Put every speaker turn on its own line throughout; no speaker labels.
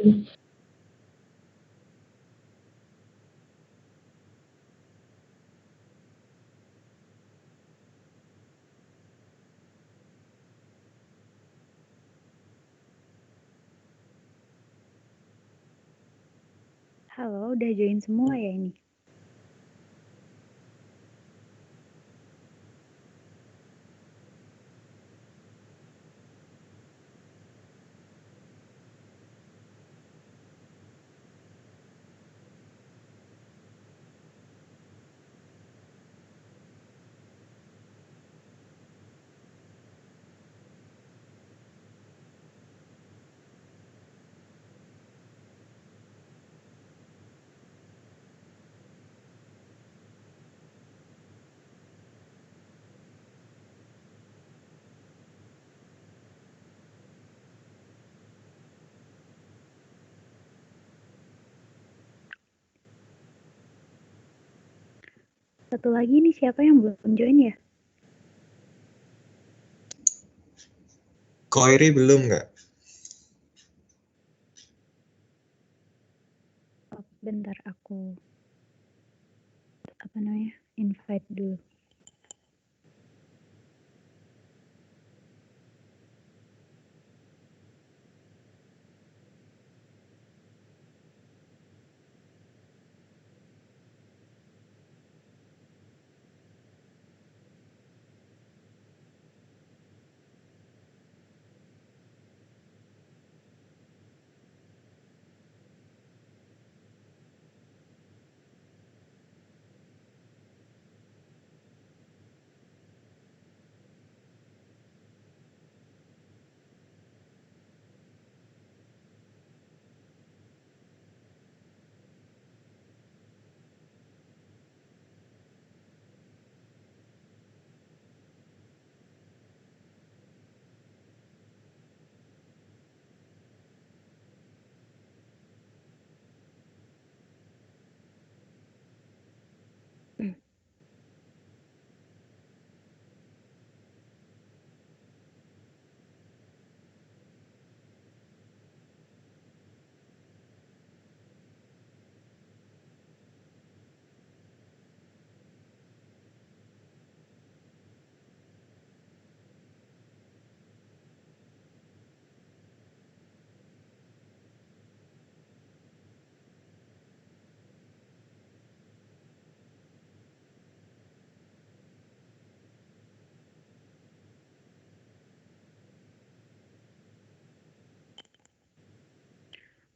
Halo, udah join semua ya ini? Satu lagi nih, siapa yang belum join ya?
Koiri belum nggak?
Oh, bentar aku invite dulu.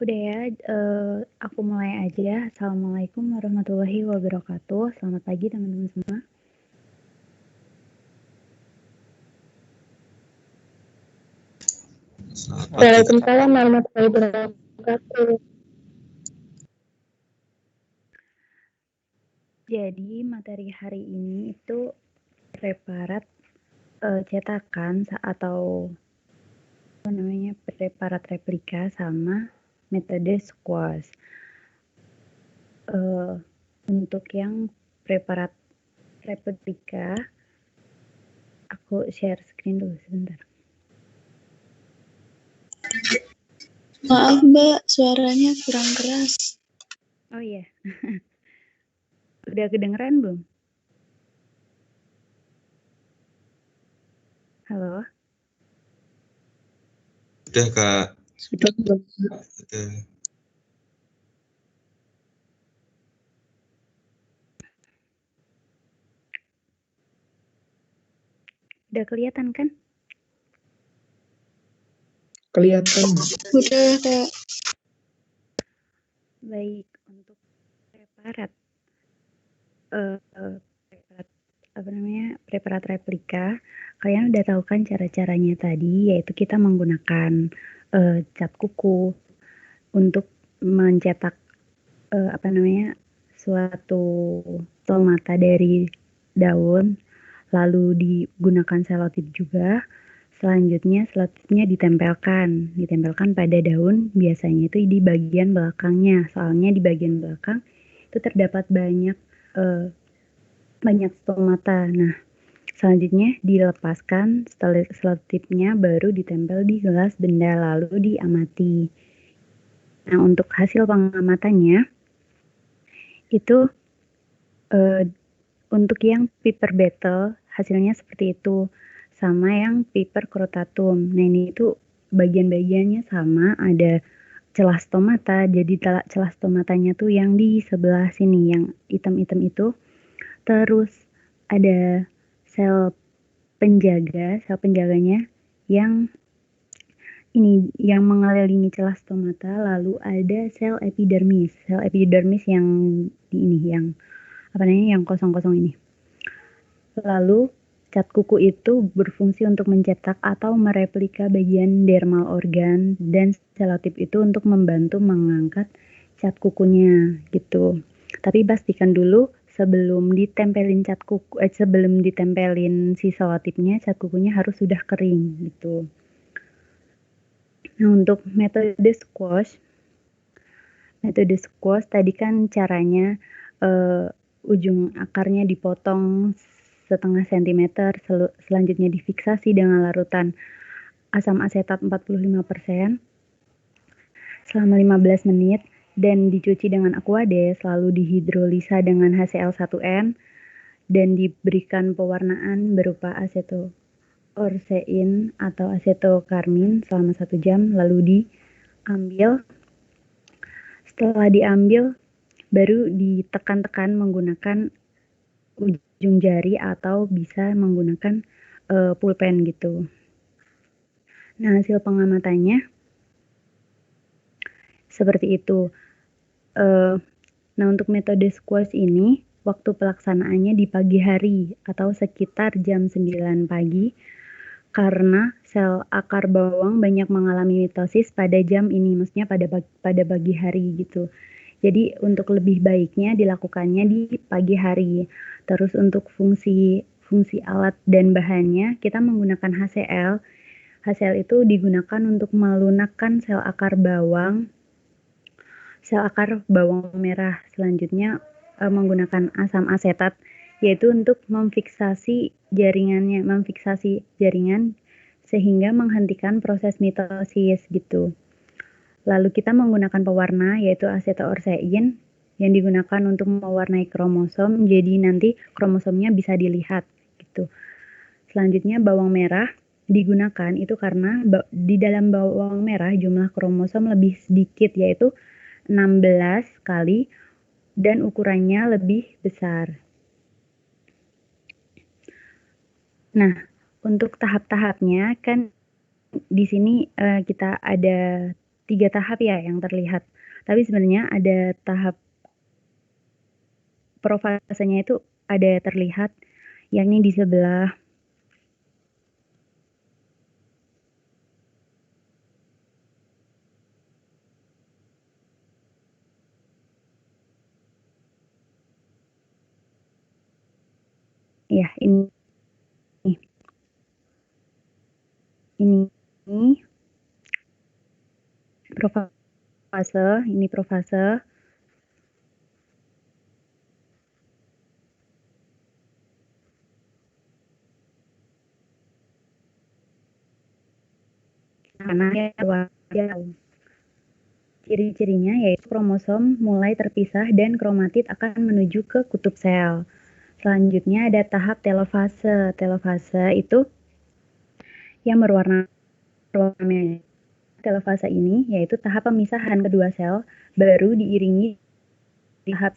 Udah ya, aku mulai aja. Assalamualaikum warahmatullahi wabarakatuh. Selamat pagi teman-teman semua.
Waalaikumsalam warahmatullahi wabarakatuh.
Jadi materi hari ini itu preparat cetakan atau preparat replika sama metode squash. Untuk yang preparat replika, aku share screen dulu sebentar.
Maaf Mbak, suaranya kurang keras.
Oh iya, udah kedengeran belum? Halo?
Udah Kak.
Sudah belum?
Udah.
Udah kelihatan kan?
Kelihatan. Udah Kak.
Baik, untuk preparat preparat replika, kalian udah tahu kan cara-caranya tadi, yaitu kita menggunakan cat kuku untuk mencetak suatu stomata dari daun, lalu digunakan selotip juga. Selanjutnya selotipnya ditempelkan pada daun, biasanya itu di bagian belakangnya, soalnya di bagian belakang itu terdapat banyak stomata. Nah, selanjutnya dilepaskan selotipnya, baru ditempel di gelas benda, lalu diamati. Nah, untuk hasil pengamatannya itu untuk yang Piper beetle hasilnya seperti itu, sama yang Piper crotatum. Nah, ini itu bagian-bagiannya sama, ada celah stomata. Jadi celah stomatanya tuh yang di sebelah sini, yang hitam-hitam itu. Terus ada sel penjaganya yang ini yang mengelilingi celah stomata. Lalu ada sel epidermis yang di ini, yang apa namanya, yang kosong-kosong ini. Lalu cat kuku itu berfungsi untuk mencetak atau mereplika bagian dermal organ, dan selotip itu untuk membantu mengangkat cat kukunya gitu. Tapi pastikan dulu sebelum ditempelin si selotipnya, cat kukunya harus sudah kering gitu. Nah, untuk metode squash tadi kan caranya ujung akarnya dipotong setengah sentimeter, selanjutnya difiksasi dengan larutan asam asetat 45% selama 15 menit dan dicuci dengan Aquades, lalu dihidrolisa dengan HCl1N dan diberikan pewarnaan berupa acetoorsein atau acetokarmin selama 1 jam, lalu diambil. Setelah diambil, baru ditekan-tekan menggunakan ujung jari atau bisa menggunakan pulpen gitu. Nah, hasil pengamatannya seperti itu. Nah, untuk metode squash ini, waktu pelaksanaannya di pagi hari atau sekitar jam 9 pagi, karena sel akar bawang banyak mengalami mitosis pada jam ini, maksudnya pada pagi hari gitu. Jadi untuk lebih baiknya dilakukannya di pagi hari. Terus untuk fungsi alat dan bahannya, kita menggunakan HCl. HCl itu digunakan untuk melunakkan sel akar bawang merah. Selanjutnya menggunakan asam asetat, yaitu untuk memfiksasi jaringan sehingga menghentikan proses mitosis gitu. Lalu kita menggunakan pewarna, yaitu acetoorsein, yang digunakan untuk mewarnai kromosom, jadi nanti kromosomnya bisa dilihat gitu. Selanjutnya bawang merah digunakan itu karena di dalam bawang merah jumlah kromosom lebih sedikit, yaitu 16 kali, dan ukurannya lebih besar. Nah, untuk tahap-tahapnya kan di sini kita ada 3 tahap ya yang terlihat. Tapi sebenarnya ada tahap profasenya itu ada terlihat, yakni di sebelah ya ini profase. Karena ciri-cirinya yaitu kromosom mulai terpisah dan kromatid akan menuju ke kutub sel. Selanjutnya ada tahap telofase. Telofase itu yang berwarna merah. Telofase ini yaitu tahap pemisahan kedua sel, baru diiringi tahap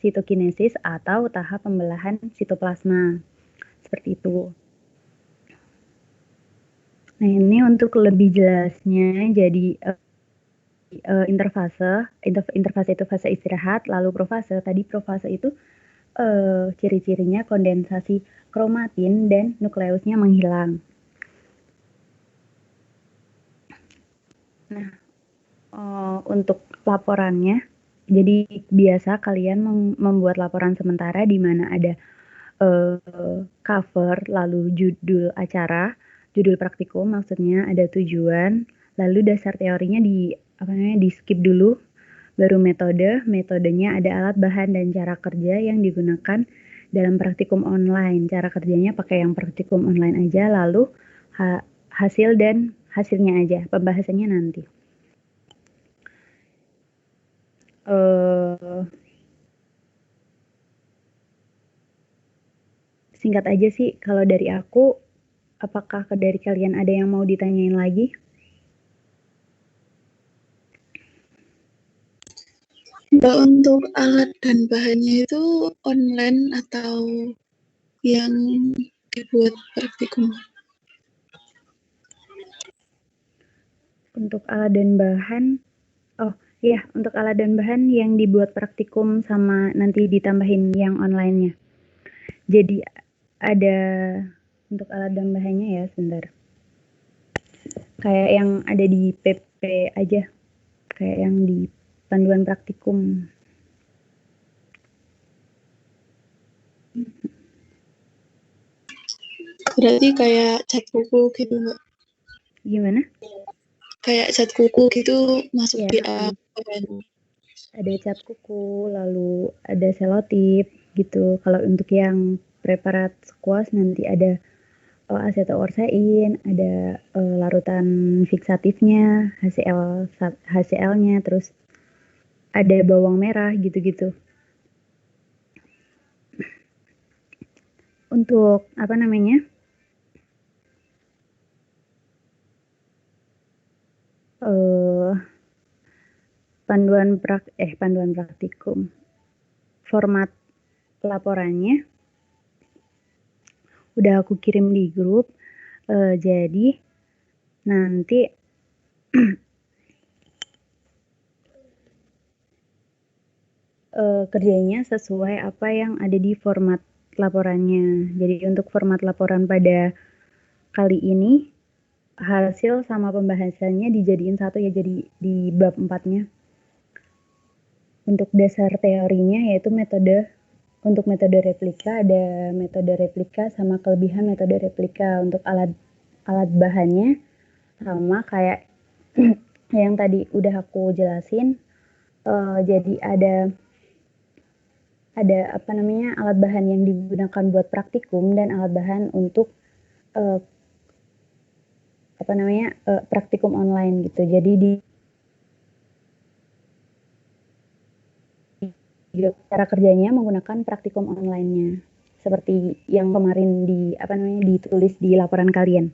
sitokinesis atau tahap pembelahan sitoplasma. Seperti itu. Nah, ini untuk lebih jelasnya, jadi interfase itu fase istirahat, lalu profase. Tadi profase itu ciri-cirinya kondensasi kromatin dan nukleusnya menghilang. Nah, untuk laporannya, jadi biasa kalian membuat laporan sementara di mana ada cover, lalu judul acara, judul praktikum, maksudnya ada tujuan, lalu dasar teorinya di skip dulu, baru metodenya ada alat bahan dan cara kerja yang digunakan dalam praktikum online. Cara kerjanya pakai yang praktikum online aja, lalu hasilnya aja, pembahasannya nanti. Singkat aja sih kalau dari aku. Apakah dari kalian ada yang mau ditanyain lagi?
Mbak, untuk alat dan bahannya itu online atau yang dibuat praktikum?
Untuk alat dan bahan, untuk alat dan bahan yang dibuat praktikum sama nanti ditambahin yang online-nya. Jadi ada untuk alat dan bahannya ya, sebentar. Kayak yang ada di PP aja, kayak yang di panduan praktikum.
Berarti kayak cat kuku gitu, Mbak?
Gimana?
Kayak cat kuku gitu masuk
Ya,
di apa?
ada cat kuku, lalu ada selotip gitu. Kalau untuk yang preparat squash nanti ada acetoorsain, ada larutan fiksatifnya, HCl-nya, terus ada bawang merah gitu-gitu. Untuk apa namanya? Panduan praktikum. Format laporannya udah aku kirim di grup. Jadi nanti kerjanya sesuai apa yang ada di format laporannya. Jadi untuk format laporan pada kali ini hasil sama pembahasannya dijadiin satu ya, jadi di bab 4-nya. Untuk dasar teorinya yaitu untuk metode replika, ada metode replika sama kelebihan metode replika. Untuk alat bahannya sama kayak yang tadi udah aku jelasin. Jadi ada apa namanya, alat bahan yang digunakan buat praktikum dan alat bahan untuk praktikum online gitu. Jadi cara kerjanya menggunakan praktikum online-nya seperti yang kemarin ditulis di laporan kalian.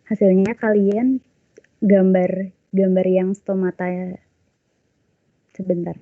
Hasilnya kalian gambar yang stomata sebentar.